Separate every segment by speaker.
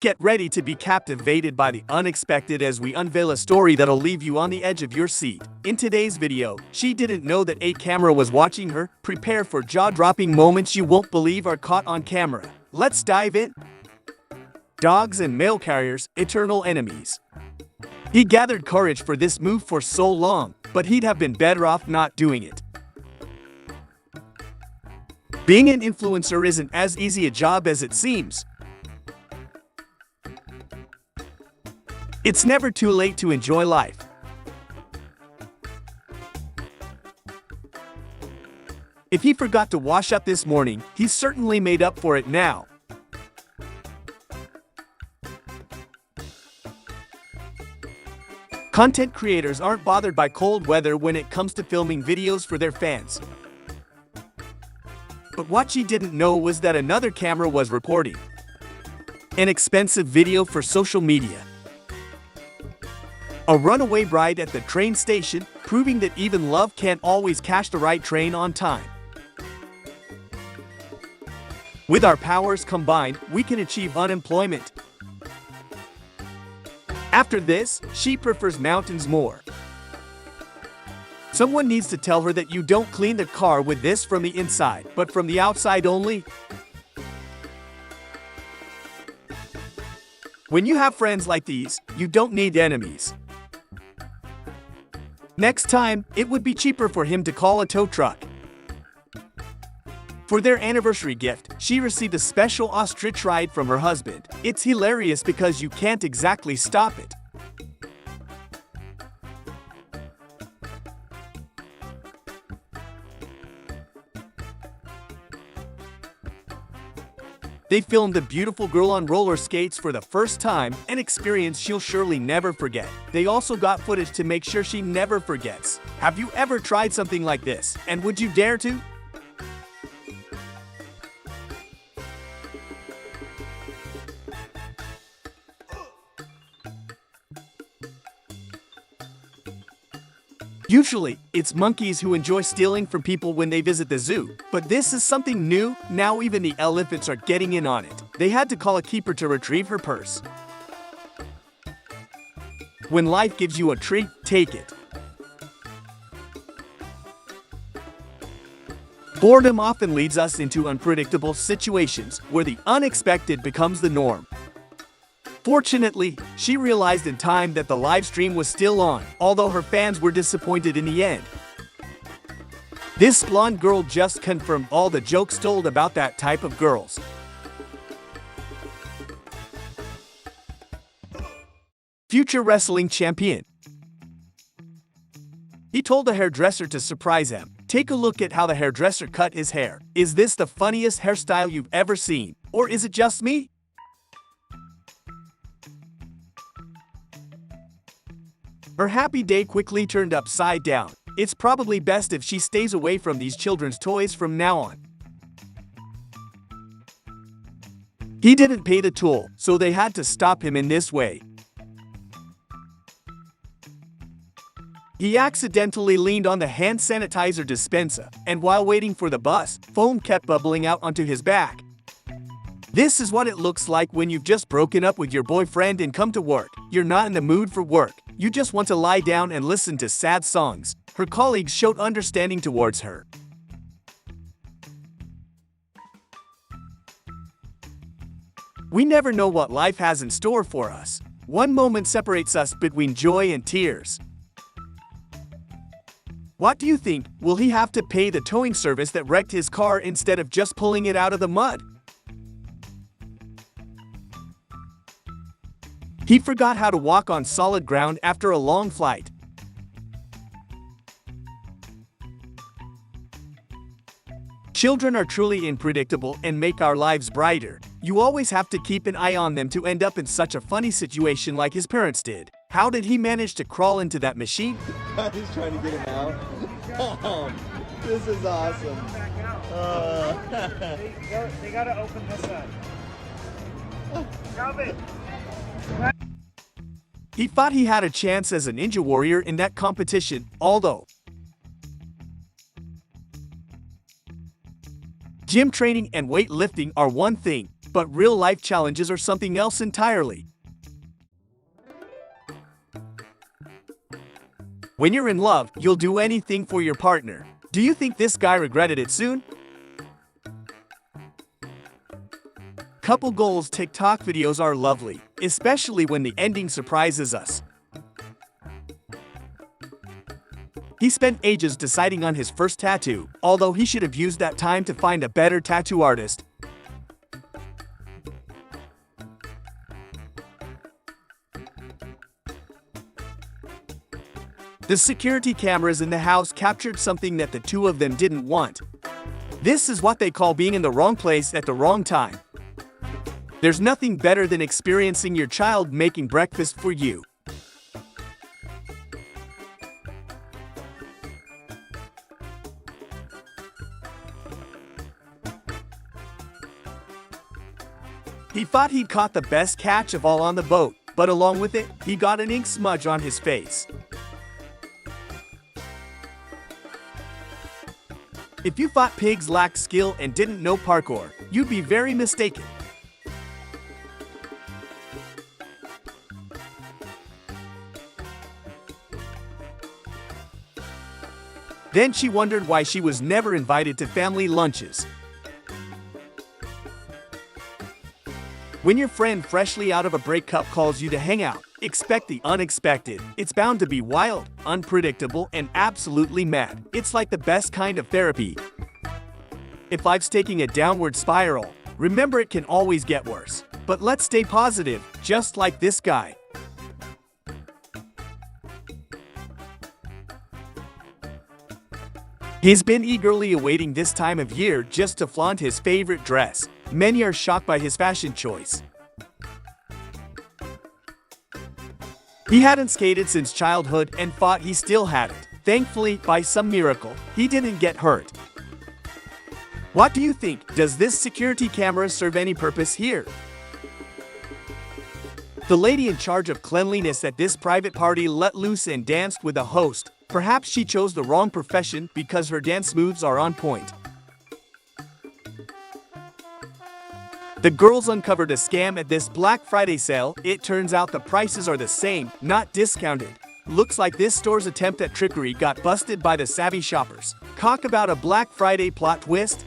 Speaker 1: Get ready to be captivated by the unexpected as we unveil a story that'll leave you on the edge of your seat. In today's video, she didn't know that a camera was watching her. Prepare for jaw-dropping moments you won't believe are caught on camera. Let's dive in. Dogs and mail carriers, eternal enemies. He gathered courage for this move for so long, but he'd have been better off not doing it. Being an influencer isn't as easy a job as it seems. It's never too late to enjoy life. If he forgot to wash up this morning, he's certainly made up for it now. Content creators aren't bothered by cold weather when it comes to filming videos for their fans. But what she didn't know was that another camera was recording an expensive video for social media. A runaway bride at the train station, proving that even love can't always catch the right train on time. With our powers combined, we can achieve unemployment. After this, she prefers mountains more. Someone needs to tell her that you don't clean the car with this from the inside, but from the outside only. When you have friends like these, you don't need enemies. Next time, it would be cheaper for him to call a tow truck. For their anniversary gift, she received a special ostrich ride from her husband. It's hilarious because you can't exactly stop it. They filmed a beautiful girl on roller skates for the first time, an experience she'll surely never forget. They also got footage to make sure she never forgets. Have you ever tried something like this, and would you dare to? Usually, it's monkeys who enjoy stealing from people when they visit the zoo. But this is something new. Now even the elephants are getting in on it. They had to call a keeper to retrieve her purse. When life gives you a treat, take it. Boredom often leads us into unpredictable situations where the unexpected becomes the norm. Fortunately, she realized in time that the live stream was still on, although her fans were disappointed in the end. This blonde girl just confirmed all the jokes told about that type of girls. Future wrestling champion. He told the hairdresser to surprise him. Take a look at how the hairdresser cut his hair. Is this the funniest hairstyle you've ever seen? Or is it just me? Her happy day quickly turned upside down. It's probably best if she stays away from these children's toys from now on. He didn't pay the toll, so they had to stop him in this way. He accidentally leaned on the hand sanitizer dispenser, and while waiting for the bus, foam kept bubbling out onto his back. This is what it looks like when you've just broken up with your boyfriend and come to work. You're not in the mood for work. You just want to lie down and listen to sad songs. Her colleagues showed understanding towards her. We never know what life has in store for us. One moment separates us between joy and tears. What do you think? Will he have to pay the towing service that wrecked his car instead of just pulling it out of the mud? He forgot how to walk on solid ground after a long flight. Children are truly unpredictable and make our lives brighter. You always have to keep an eye on them to end up in such a funny situation like his parents did. How did he manage to crawl into that machine?
Speaker 2: He's trying to get him out. Oh, this is awesome.
Speaker 3: They gotta open this up. Calvin!
Speaker 1: He thought he had a chance as a ninja warrior in that competition, although gym training and weightlifting are one thing, but real-life challenges are something else entirely. When you're in love, you'll do anything for your partner. Do you think this guy regretted it soon? Couple goals TikTok videos are lovely, especially when the ending surprises us. He spent ages deciding on his first tattoo, although he should have used that time to find a better tattoo artist. The security cameras in the house captured something that the two of them didn't want. This is what they call being in the wrong place at the wrong time. There's nothing better than experiencing your child making breakfast for you. He thought he'd caught the best catch of all on the boat, but along with it, he got an ink smudge on his face. If you thought pigs lacked skill and didn't know parkour, you'd be very mistaken. Then she wondered why she was never invited to family lunches. When your friend freshly out of a breakup calls you to hang out, expect the unexpected. It's bound to be wild, unpredictable, and absolutely mad. It's like the best kind of therapy. If life's taking a downward spiral, remember it can always get worse. But let's stay positive, just like this guy. He's been eagerly awaiting this time of year just to flaunt his favorite dress. Many are shocked by his fashion choice. He hadn't skated since childhood and thought he still had it. Thankfully, by some miracle, he didn't get hurt. What do you think? Does this security camera serve any purpose here? The lady in charge of cleanliness at this private party let loose and danced with a host. Perhaps she chose the wrong profession because her dance moves are on point. The girls uncovered a scam at this Black Friday sale. It turns out the prices are the same, not discounted. Looks like this store's attempt at trickery got busted by the savvy shoppers. Talk about a Black Friday plot twist.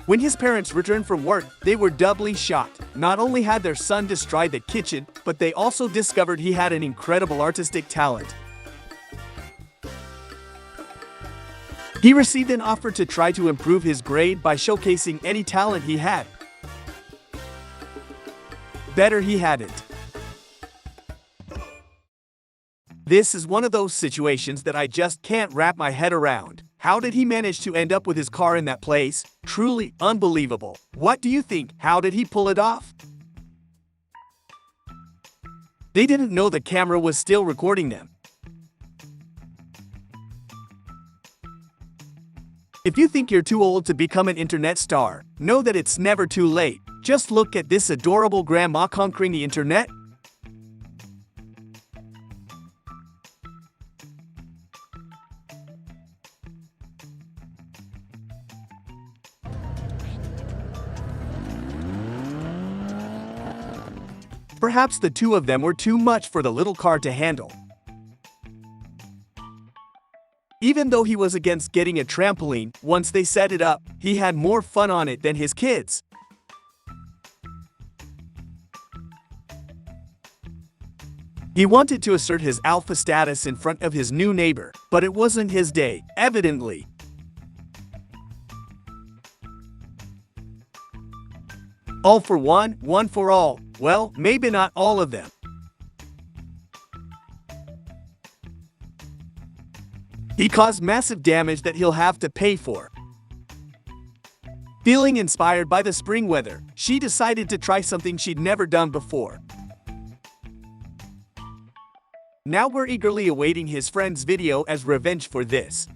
Speaker 1: When his parents returned from work, they were doubly shocked. Not only had their son destroyed the kitchen, but they also discovered he had an incredible artistic talent. He received an offer to try to improve his grade by showcasing any talent he had. Better he hadn't. This is one of those situations that I just can't wrap my head around. How did he manage to end up with his car in that place? Truly unbelievable. What do you think? How did he pull it off? They didn't know the camera was still recording them. If you think you're too old to become an internet star, know that it's never too late. Just look at this adorable grandma conquering the internet. Perhaps the two of them were too much for the little car to handle. Even though he was against getting a trampoline, once they set it up, he had more fun on it than his kids. He wanted to assert his alpha status in front of his new neighbor, but it wasn't his day, evidently. All for one, one for all. Well, maybe not all of them. He caused massive damage that he'll have to pay for. Feeling inspired by the spring weather, she decided to try something she'd never done before. Now we're eagerly awaiting his friend's video as revenge for this.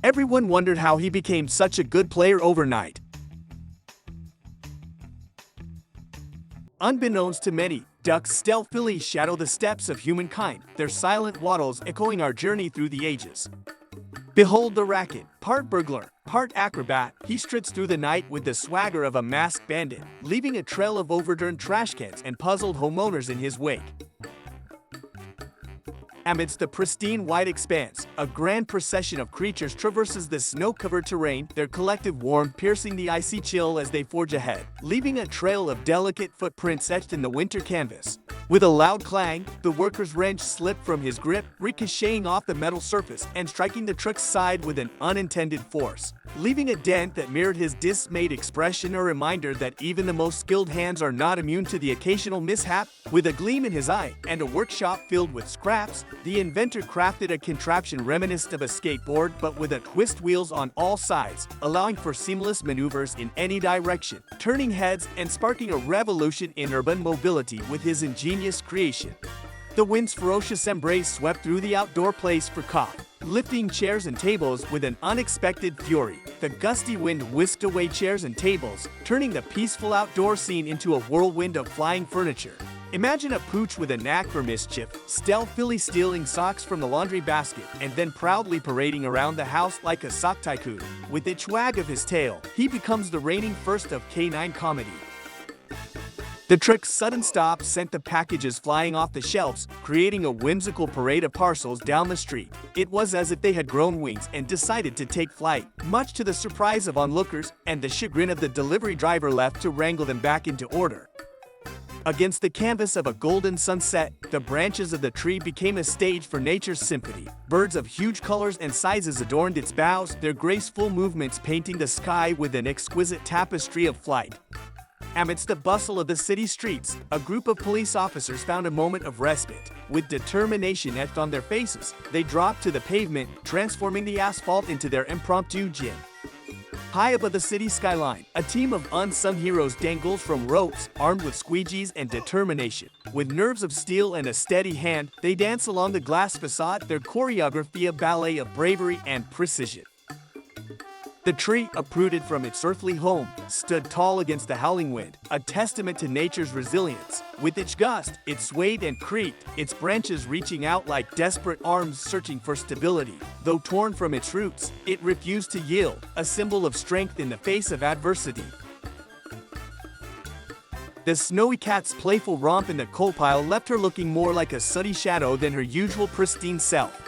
Speaker 1: Everyone wondered how he became such a good player overnight. Unbeknownst to many, ducks stealthily shadow the steps of humankind, their silent waddles echoing our journey through the ages. Behold the racket, part burglar, Part acrobat, he strides through the night with the swagger of a masked bandit, leaving a trail of overturned trash cans and puzzled homeowners in his wake. Amidst the pristine white expanse, a grand procession of creatures traverses the snow-covered terrain, their collective warmth piercing the icy chill as they forge ahead, leaving a trail of delicate footprints etched in the winter canvas. With a loud clang, the worker's wrench slipped from his grip, ricocheting off the metal surface and striking the truck's side with an unintended force, leaving a dent that mirrored his dismayed expression, a reminder that even the most skilled hands are not immune to the occasional mishap. With a gleam in his eye and a workshop filled with scraps, the inventor crafted a contraption reminiscent of a skateboard but with a twist wheels on all sides, allowing for seamless maneuvers in any direction, turning heads and sparking a revolution in urban mobility with his ingenious creation. The wind's ferocious embrace swept through the outdoor place for Koff, lifting chairs and tables with an unexpected fury. The gusty wind whisked away chairs and tables, turning the peaceful outdoor scene into a whirlwind of flying furniture. Imagine a pooch with a knack for mischief, stealthily stealing socks from the laundry basket and then proudly parading around the house like a sock tycoon. With each wag of his tail, he becomes the reigning first of canine comedy. The truck's sudden stop sent the packages flying off the shelves, creating a whimsical parade of parcels down the street. It was as if they had grown wings and decided to take flight, much to the surprise of onlookers and the chagrin of the delivery driver left to wrangle them back into order. Against the canvas of a golden sunset, the branches of the tree became a stage for nature's symphony. Birds of huge colors and sizes adorned its boughs, their graceful movements painting the sky with an exquisite tapestry of flight. Amidst the bustle of the city streets, a group of police officers found a moment of respite. With determination etched on their faces, they dropped to the pavement, transforming the asphalt into their impromptu gym. High above the city skyline, a team of unsung heroes dangles from ropes, armed with squeegees and determination. With nerves of steel and a steady hand, they dance along the glass facade, their choreography a ballet of bravery and precision. The tree, uprooted from its earthly home, stood tall against the howling wind, a testament to nature's resilience. With each gust, it swayed and creaked, its branches reaching out like desperate arms searching for stability. Though torn from its roots, it refused to yield, a symbol of strength in the face of adversity. The snowy cat's playful romp in the coal pile left her looking more like a sooty shadow than her usual pristine self.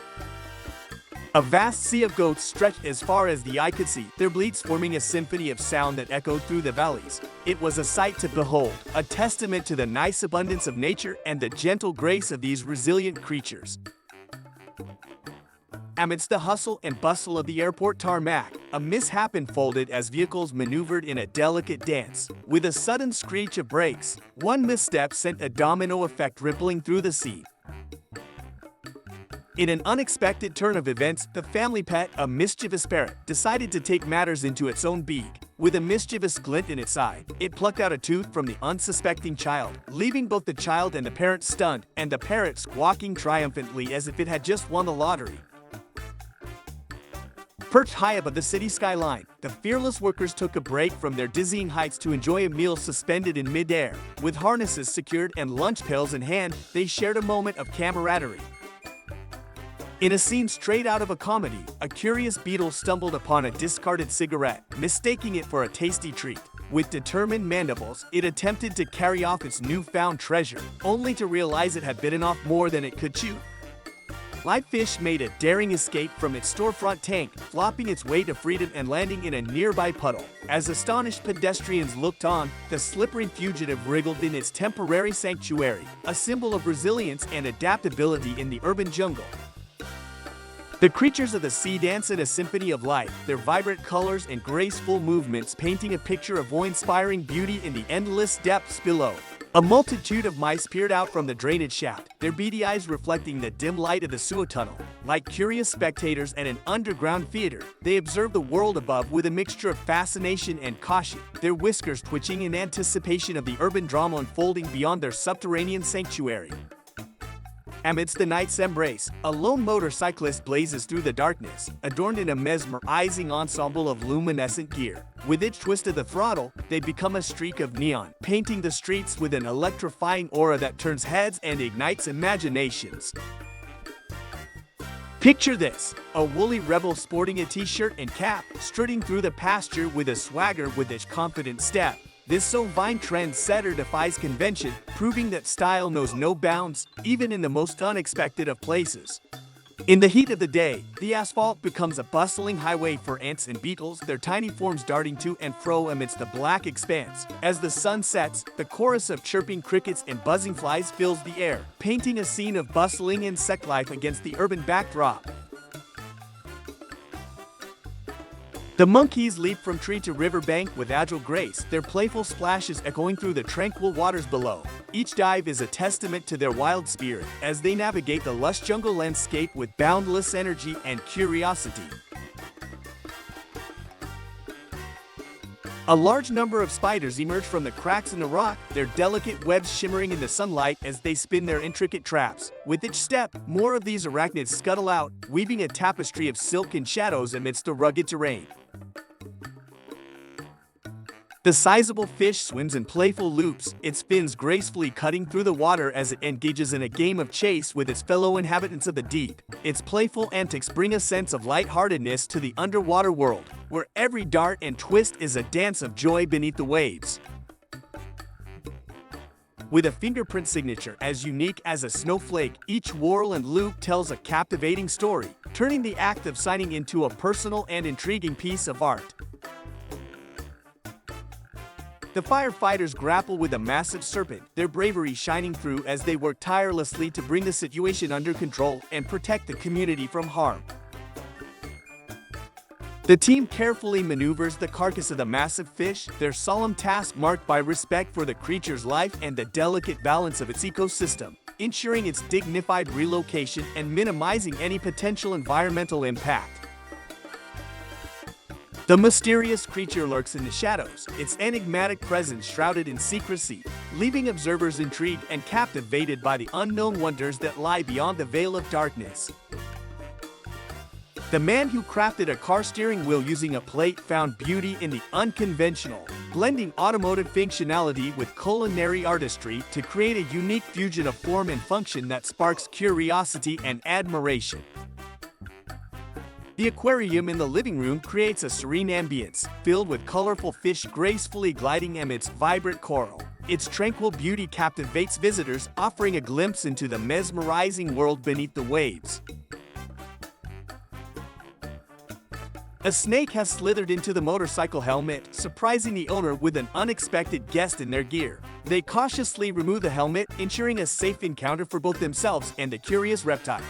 Speaker 1: A vast sea of goats stretched as far as the eye could see, their bleats forming a symphony of sound that echoed through the valleys. It was a sight to behold, a testament to the nice abundance of nature and the gentle grace of these resilient creatures. Amidst the hustle and bustle of the airport tarmac, a mishap unfolded as vehicles maneuvered in a delicate dance. With a sudden screech of brakes, one misstep sent a domino effect rippling through the scene. In an unexpected turn of events, the family pet, a mischievous parrot, decided to take matters into its own beak. With a mischievous glint in its eye, it plucked out a tooth from the unsuspecting child, leaving both the child and the parrot stunned, and the parrot squawking triumphantly as if it had just won the lottery. Perched high above the city skyline, the fearless workers took a break from their dizzying heights to enjoy a meal suspended in midair. With harnesses secured and lunch pails in hand, they shared a moment of camaraderie. In a scene straight out of a comedy, a curious beetle stumbled upon a discarded cigarette, mistaking it for a tasty treat. With determined mandibles, it attempted to carry off its newfound treasure, only to realize it had bitten off more than it could chew. Live fish made a daring escape from its storefront tank, flopping its way to freedom and landing in a nearby puddle. As astonished pedestrians looked on, the slippery fugitive wriggled in its temporary sanctuary, a symbol of resilience and adaptability in the urban jungle. The creatures of the sea dance in a symphony of life, their vibrant colors and graceful movements painting a picture of awe-inspiring beauty in the endless depths below. A multitude of mice peered out from the drainage shaft, their beady eyes reflecting the dim light of the sewer tunnel. Like curious spectators at an underground theater, they observed the world above with a mixture of fascination and caution, their whiskers twitching in anticipation of the urban drama unfolding beyond their subterranean sanctuary. Amidst the night's embrace, a lone motorcyclist blazes through the darkness, adorned in a mesmerizing ensemble of luminescent gear. With each twist of the throttle, they become a streak of neon, painting the streets with an electrifying aura that turns heads and ignites imaginations. Picture this, a woolly rebel sporting a t-shirt and cap, strutting through the pasture with a swagger with a confident step. This so-vine trendsetter defies convention, proving that style knows no bounds, even in the most unexpected of places. In the heat of the day, the asphalt becomes a bustling highway for ants and beetles, their tiny forms darting to and fro amidst the black expanse. As the sun sets, the chorus of chirping crickets and buzzing flies fills the air, painting a scene of bustling insect life against the urban backdrop. The monkeys leap from tree to riverbank with agile grace, their playful splashes echoing through the tranquil waters below. Each dive is a testament to their wild spirit, as they navigate the lush jungle landscape with boundless energy and curiosity. A large number of spiders emerge from the cracks in the rock, their delicate webs shimmering in the sunlight as they spin their intricate traps. With each step, more of these arachnids scuttle out, weaving a tapestry of silk and shadows amidst the rugged terrain. The sizable fish swims in playful loops, its fins gracefully cutting through the water as it engages in a game of chase with its fellow inhabitants of the deep. Its playful antics bring a sense of lightheartedness to the underwater world, where every dart and twist is a dance of joy beneath the waves. With a fingerprint signature as unique as a snowflake, each whirl and loop tells a captivating story, turning the act of signing into a personal and intriguing piece of art. The firefighters grapple with a massive serpent, their bravery shining through as they work tirelessly to bring the situation under control and protect the community from harm. The team carefully maneuvers the carcass of the massive fish, their solemn task marked by respect for the creature's life and the delicate balance of its ecosystem, ensuring its dignified relocation and minimizing any potential environmental impact. The mysterious creature lurks in the shadows, its enigmatic presence shrouded in secrecy, leaving observers intrigued and captivated by the unknown wonders that lie beyond the veil of darkness. The man who crafted a car steering wheel using a plate found beauty in the unconventional, blending automotive functionality with culinary artistry to create a unique fusion of form and function that sparks curiosity and admiration. The aquarium in the living room creates a serene ambience, filled with colorful fish gracefully gliding amidst vibrant coral. Its tranquil beauty captivates visitors, offering a glimpse into the mesmerizing world beneath the waves. A snake has slithered into the motorcycle helmet, surprising the owner with an unexpected guest in their gear. They cautiously remove the helmet, ensuring a safe encounter for both themselves and the curious reptile.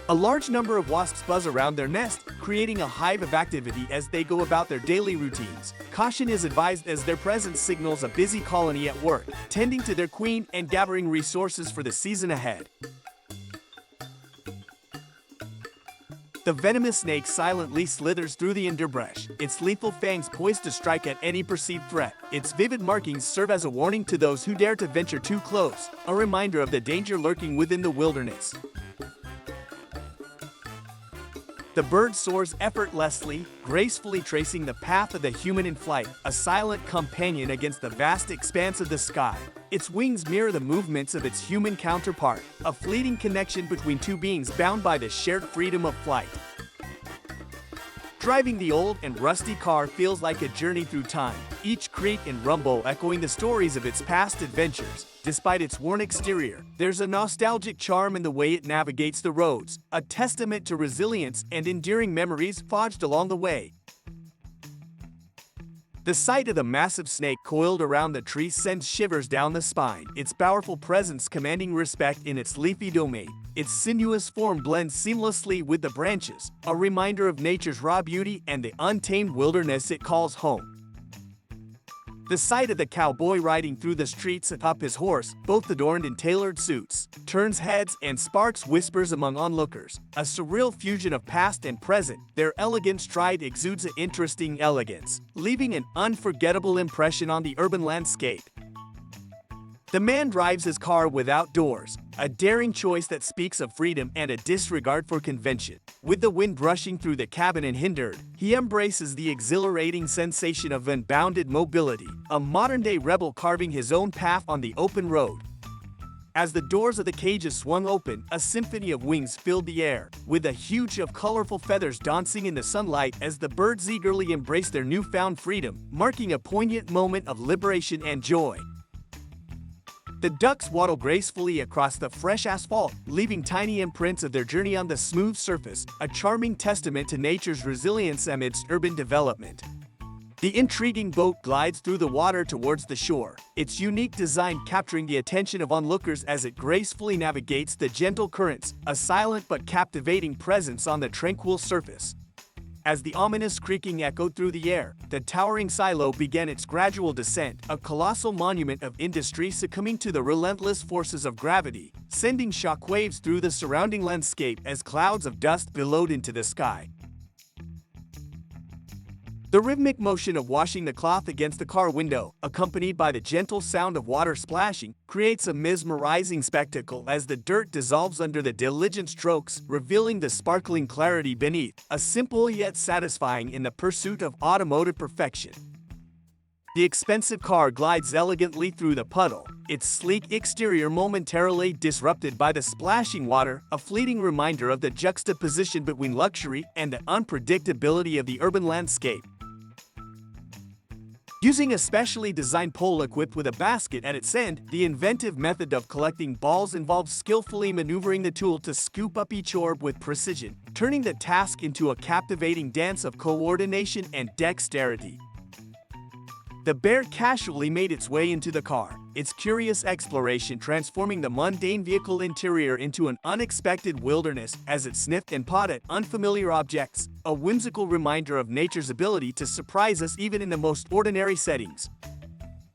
Speaker 1: A large number of wasps buzz around their nest, creating a hive of activity as they go about their daily routines. Caution is advised as their presence signals a busy colony at work, tending to their queen and gathering resources for the season ahead. The venomous snake silently slithers through the underbrush, its lethal fangs poised to strike at any perceived threat. Its vivid markings serve as a warning to those who dare to venture too close, a reminder of the danger lurking within the wilderness. The bird soars effortlessly, gracefully tracing the path of the human in flight, a silent companion against the vast expanse of the sky. Its wings mirror the movements of its human counterpart, a fleeting connection between two beings bound by the shared freedom of flight. Driving the old and rusty car feels like a journey through time, each creak and rumble echoing the stories of its past adventures. Despite its worn exterior, there's a nostalgic charm in the way it navigates the roads, a testament to resilience and enduring memories forged along the way. The sight of the massive snake coiled around the tree sends shivers down the spine, its powerful presence commanding respect in its leafy domain. Its sinuous form blends seamlessly with the branches, a reminder of nature's raw beauty and the untamed wilderness it calls home. The sight of the cowboy riding through the streets atop his horse, both adorned in tailored suits, turns heads and sparks whispers among onlookers. A surreal fusion of past and present, their elegant stride exudes an interesting elegance, leaving an unforgettable impression on the urban landscape. The man drives his car without doors, a daring choice that speaks of freedom and a disregard for convention. With the wind rushing through the cabin unhindered, he embraces the exhilarating sensation of unbounded mobility, a modern-day rebel carving his own path on the open road. As the doors of the cages swung open, a symphony of wings filled the air, with a huge of colorful feathers dancing in the sunlight as the birds eagerly embraced their newfound freedom, marking a poignant moment of liberation and joy. The ducks waddle gracefully across the fresh asphalt, leaving tiny imprints of their journey on the smooth surface, a charming testament to nature's resilience amidst urban development. The intriguing boat glides through the water towards the shore, its unique design capturing the attention of onlookers as it gracefully navigates the gentle currents, a silent but captivating presence on the tranquil surface. As the ominous creaking echoed through the air, the towering silo began its gradual descent, a colossal monument of industry succumbing to the relentless forces of gravity, sending shockwaves through the surrounding landscape as clouds of dust billowed into the sky. The rhythmic motion of washing the cloth against the car window, accompanied by the gentle sound of water splashing, creates a mesmerizing spectacle as the dirt dissolves under the diligent strokes, revealing the sparkling clarity beneath, a simple yet satisfying in the pursuit of automotive perfection. The expensive car glides elegantly through the puddle, its sleek exterior momentarily disrupted by the splashing water, a fleeting reminder of the juxtaposition between luxury and the unpredictability of the urban landscape. Using a specially designed pole equipped with a basket at its end, the inventive method of collecting balls involves skillfully maneuvering the tool to scoop up each orb with precision, turning the task into a captivating dance of coordination and dexterity. The bear casually made its way into the car, its curious exploration transforming the mundane vehicle interior into an unexpected wilderness as it sniffed and pawed at unfamiliar objects, a whimsical reminder of nature's ability to surprise us even in the most ordinary settings.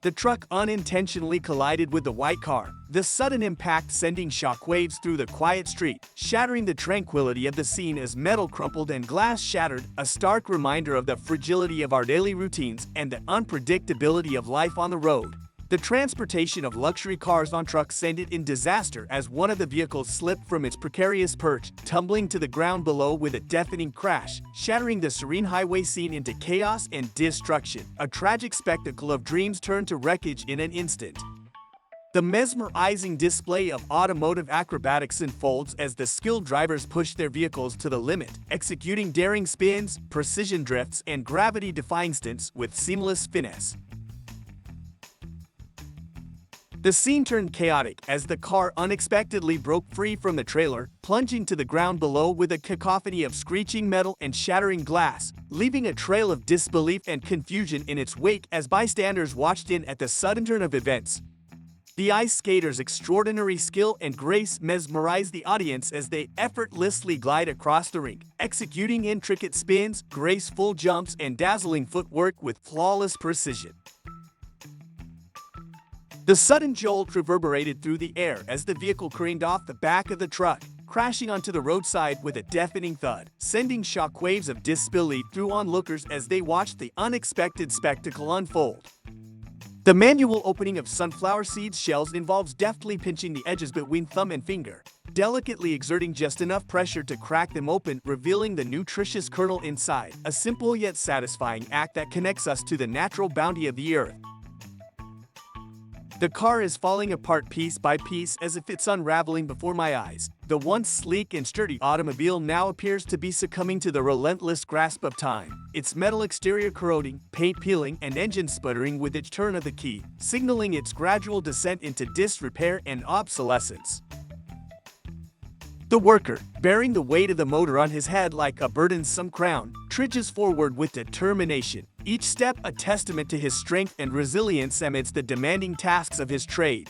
Speaker 1: The truck unintentionally collided with the white car, the sudden impact sending shockwaves through the quiet street, shattering the tranquility of the scene as metal crumpled and glass shattered, a stark reminder of the fragility of our daily routines and the unpredictability of life on the road. The transportation of luxury cars on trucks ended in disaster as one of the vehicles slipped from its precarious perch, tumbling to the ground below with a deafening crash, shattering the serene highway scene into chaos and destruction. A tragic spectacle of dreams turned to wreckage in an instant. The mesmerizing display of automotive acrobatics unfolds as the skilled drivers push their vehicles to the limit, executing daring spins, precision drifts, and gravity-defying stunts with seamless finesse. The scene turned chaotic as the car unexpectedly broke free from the trailer, plunging to the ground below with a cacophony of screeching metal and shattering glass, leaving a trail of disbelief and confusion in its wake as bystanders watched in at the sudden turn of events. The ice skaters' extraordinary skill and grace mesmerize the audience as they effortlessly glide across the rink, executing intricate spins, graceful jumps, and dazzling footwork with flawless precision. The sudden jolt reverberated through the air as the vehicle careened off the back of the truck, crashing onto the roadside with a deafening thud, sending shockwaves of disbelief through onlookers as they watched the unexpected spectacle unfold. The manual opening of sunflower seed shells involves deftly pinching the edges between thumb and finger, delicately exerting just enough pressure to crack them open, revealing the nutritious kernel inside, a simple yet satisfying act that connects us to the natural bounty of the earth. The car is falling apart piece by piece as if it's unraveling before my eyes. The once sleek and sturdy automobile now appears to be succumbing to the relentless grasp of time, its metal exterior corroding, paint peeling, and engine sputtering with each turn of the key, signaling its gradual descent into disrepair and obsolescence. The worker, bearing the weight of the motor on his head like a burdensome crown, trudges forward with determination, each step a testament to his strength and resilience amidst the demanding tasks of his trade.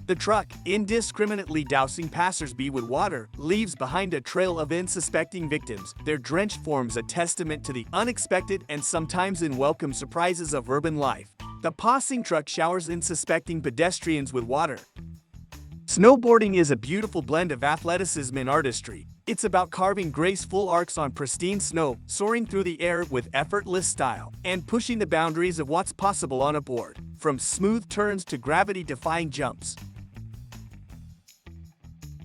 Speaker 1: The truck, indiscriminately dousing passersby with water, leaves behind a trail of unsuspecting victims, their drenched forms a testament to the unexpected and sometimes unwelcome surprises of urban life. The passing truck showers unsuspecting pedestrians with water. Snowboarding is a beautiful blend of athleticism and artistry. It's about carving graceful arcs on pristine snow, soaring through the air with effortless style, and pushing the boundaries of what's possible on a board, from smooth turns to gravity-defying jumps.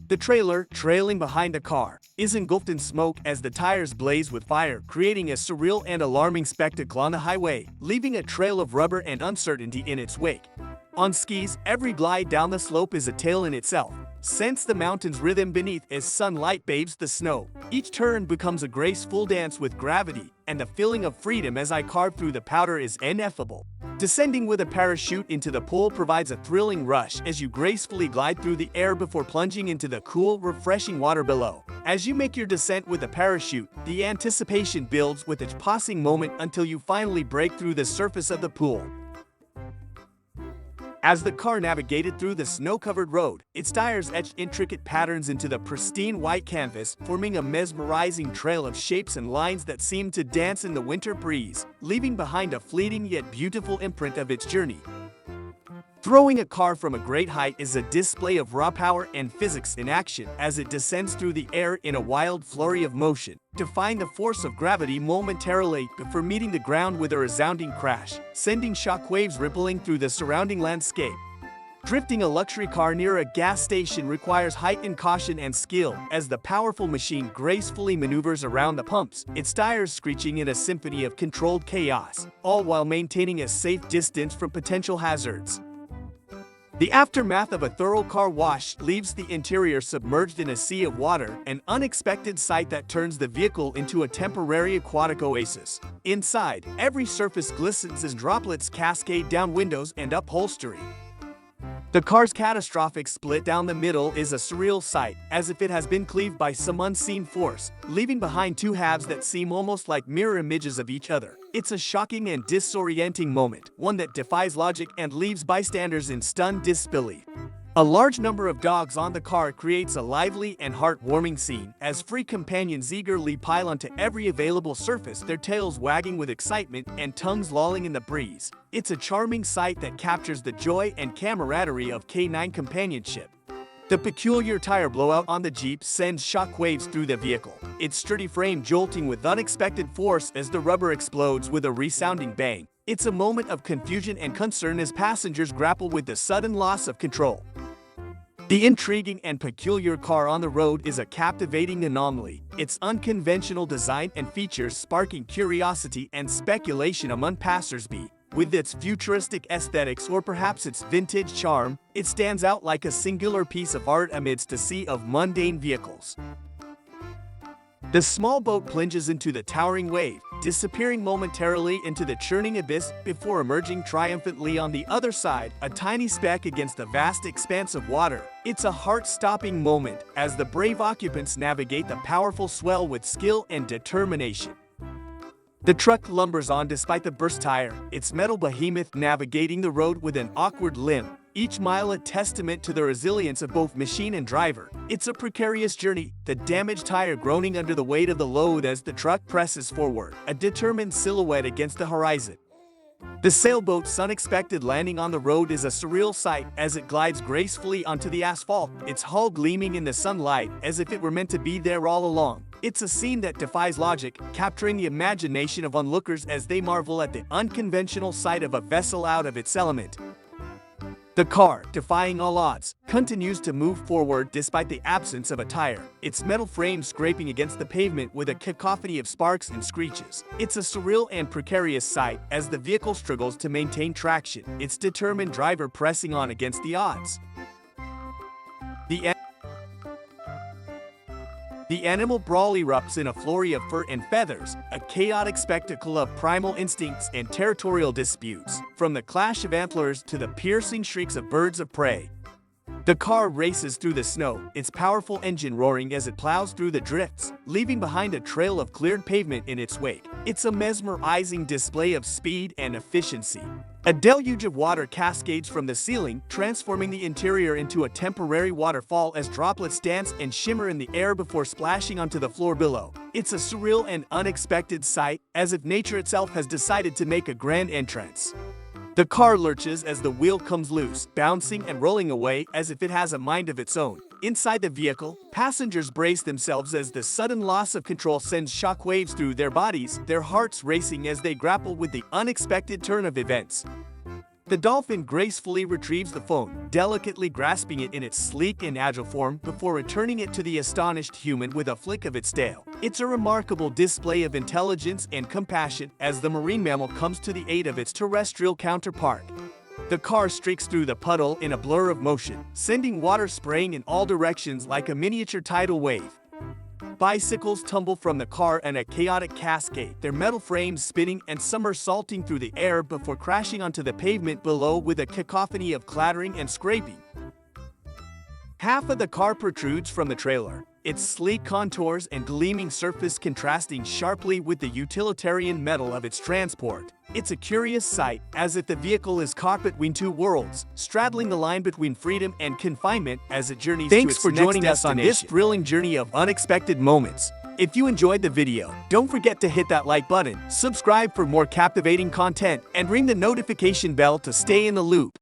Speaker 1: The trailer, trailing behind the car, is engulfed in smoke as the tires blaze with fire, creating a surreal and alarming spectacle on the highway, leaving a trail of rubber and uncertainty in its wake. On skis, every glide down the slope is a tale in itself. Sense the mountain's rhythm beneath as sunlight bathes the snow. Each turn becomes a graceful dance with gravity, and the feeling of freedom as I carve through the powder is ineffable. Descending with a parachute into the pool provides a thrilling rush as you gracefully glide through the air before plunging into the cool, refreshing water below. As you make your descent with a parachute, the anticipation builds with each passing moment until you finally break through the surface of the pool. As the car navigated through the snow-covered road, its tires etched intricate patterns into the pristine white canvas, forming a mesmerizing trail of shapes and lines that seemed to dance in the winter breeze, leaving behind a fleeting yet beautiful imprint of its journey. Throwing a car from a great height is a display of raw power and physics in action as it descends through the air in a wild flurry of motion, defying the force of gravity momentarily before meeting the ground with a resounding crash, sending shockwaves rippling through the surrounding landscape. Drifting a luxury car near a gas station requires heightened caution and skill as the powerful machine gracefully maneuvers around the pumps, its tires screeching in a symphony of controlled chaos, all while maintaining a safe distance from potential hazards. The aftermath of a thorough car wash leaves the interior submerged in a sea of water, an unexpected sight that turns the vehicle into a temporary aquatic oasis. Inside, every surface glistens as droplets cascade down windows and upholstery. The car's catastrophic split down the middle is a surreal sight, as if it has been cleaved by some unseen force, leaving behind two halves that seem almost like mirror images of each other. It's a shocking and disorienting moment, one that defies logic and leaves bystanders in stunned disbelief. A large number of dogs on the car creates a lively and heartwarming scene as free companions eagerly pile onto every available surface, their tails wagging with excitement and tongues lolling in the breeze. It's a charming sight that captures the joy and camaraderie of canine companionship. The peculiar tire blowout on the Jeep sends shockwaves through the vehicle, its sturdy frame jolting with unexpected force as the rubber explodes with a resounding bang. It's a moment of confusion and concern as passengers grapple with the sudden loss of control. The intriguing and peculiar car on the road is a captivating anomaly, its unconventional design and features sparking curiosity and speculation among passersby. With its futuristic aesthetics or perhaps its vintage charm, it stands out like a singular piece of art amidst a sea of mundane vehicles. The small boat plunges into the towering wave, disappearing momentarily into the churning abyss before emerging triumphantly on the other side, a tiny speck against the vast expanse of water. It's a heart-stopping moment as the brave occupants navigate the powerful swell with skill and determination. The truck lumbers on despite the burst tire, its metal behemoth navigating the road with an awkward limp, each mile a testament to the resilience of both machine and driver. It's a precarious journey, the damaged tire groaning under the weight of the load as the truck presses forward, a determined silhouette against the horizon. The sailboat's unexpected landing on the road is a surreal sight as it glides gracefully onto the asphalt, its hull gleaming in the sunlight as if it were meant to be there all along. It's a scene that defies logic, capturing the imagination of onlookers as they marvel at the unconventional sight of a vessel out of its element. The car, defying all odds, continues to move forward despite the absence of a tire, its metal frame scraping against the pavement with a cacophony of sparks and screeches. It's a surreal and precarious sight as the vehicle struggles to maintain traction, its determined driver pressing on against the odds. The animal brawl erupts in a flurry of fur and feathers, a chaotic spectacle of primal instincts and territorial disputes, from the clash of antlers to the piercing shrieks of birds of prey. The car races through the snow, its powerful engine roaring as it plows through the drifts, leaving behind a trail of cleared pavement in its wake. It's a mesmerizing display of speed and efficiency. A deluge of water cascades from the ceiling, transforming the interior into a temporary waterfall as droplets dance and shimmer in the air before splashing onto the floor below. It's a surreal and unexpected sight, as if nature itself has decided to make a grand entrance. The car lurches as the wheel comes loose, bouncing and rolling away as if it has a mind of its own. Inside the vehicle, passengers brace themselves as the sudden loss of control sends shockwaves through their bodies, their hearts racing as they grapple with the unexpected turn of events. The dolphin gracefully retrieves the phone, delicately grasping it in its sleek and agile form before returning it to the astonished human with a flick of its tail. It's a remarkable display of intelligence and compassion as the marine mammal comes to the aid of its terrestrial counterpart. The car streaks through the puddle in a blur of motion, sending water spraying in all directions like a miniature tidal wave. Bicycles tumble from the car in a chaotic cascade, their metal frames spinning and somersaulting through the air before crashing onto the pavement below with a cacophony of clattering and scraping. Half of the car protrudes from the trailer, its sleek contours and gleaming surface contrasting sharply with the utilitarian metal of its transport. It's a curious sight, as if the vehicle is caught between two worlds, straddling the line between freedom and confinement as it journeys to its next destination. Thanks for joining us on this thrilling journey of unexpected moments. If you enjoyed the video, don't forget to hit that like button, subscribe for more captivating content, and ring the notification bell to stay in the loop.